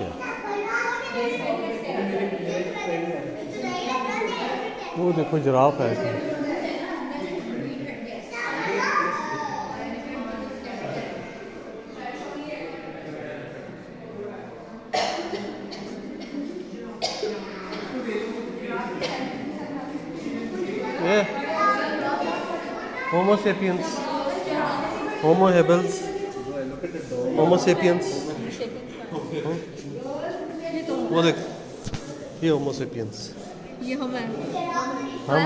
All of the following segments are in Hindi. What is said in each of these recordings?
क्या है? वो देखो जिराफ है इसमें। ये होमो सेपियंस, होमो हेबल्स, होमो सेपियंस। वो देख, ये होमो सेपियंस, ये हम हैं। हम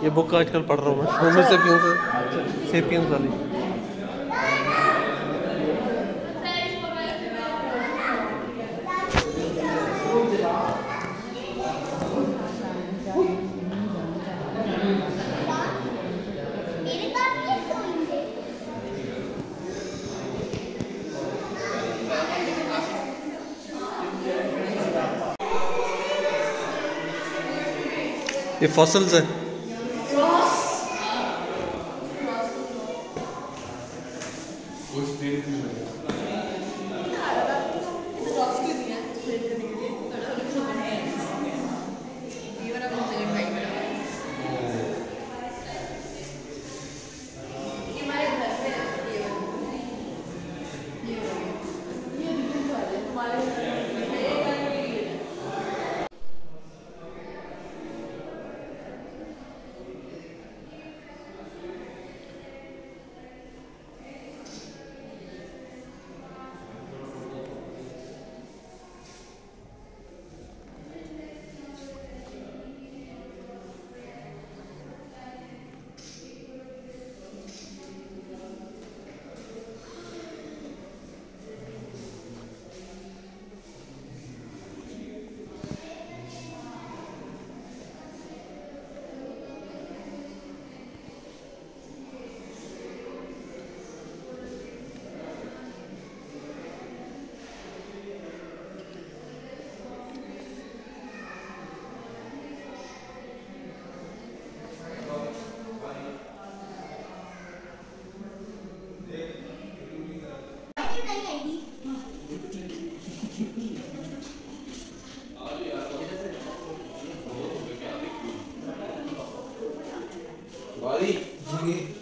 ये बुक आजकल पढ़ रहा हूँ मैं, होमो सेपियंस, सेपियंस वाली। ये फॉसिल्स है।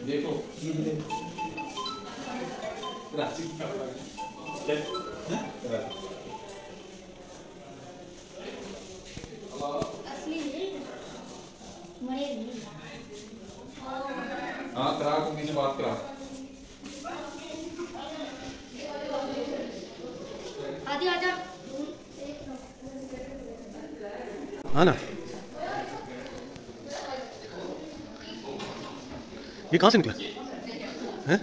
देखो हाँ करा को किसी बात करा आजा आजा हाँ ना। ये कहाँ से निकला है?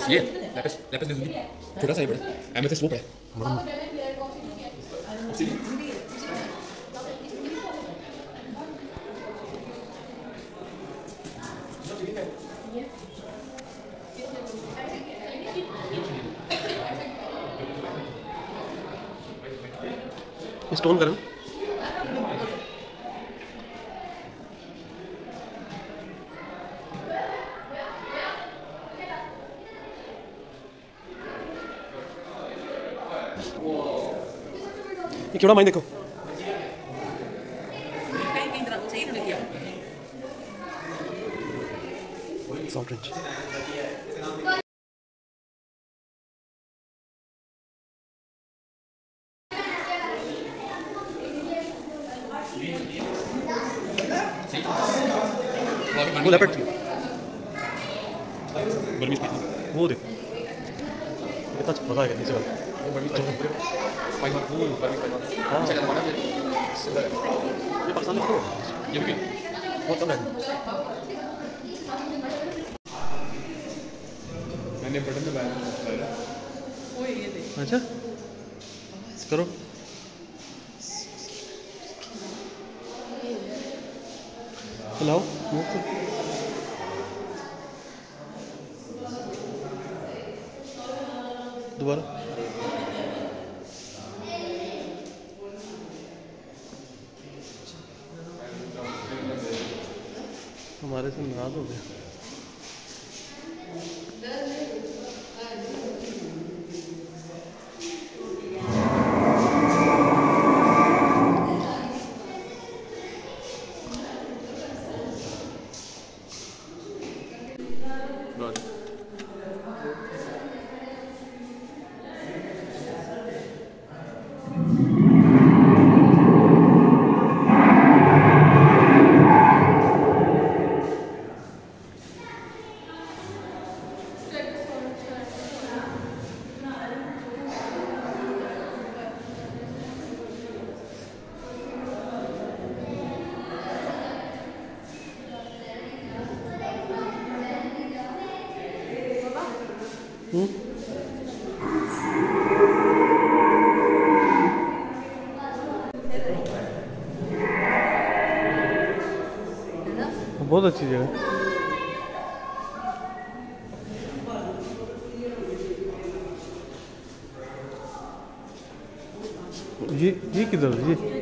ये लैपिस लैपिस lazuli छोटा सा ही बड़ा एमेथिस्ट वो है स्टोन करें ये क्यों माइन देखो सॉफ्ट ड्रिंक वो लेपर्ड गर्मी से वो देख कितना पता है नीचे हाँ ये पाकिस्तान में ये भी बहुत कम है। मैंने बटन दबाया अच्छा करो हिलाओ दोबारा। हमारे से नाराज हो गया। बहुत अच्छी जगह। ये किधर है ये?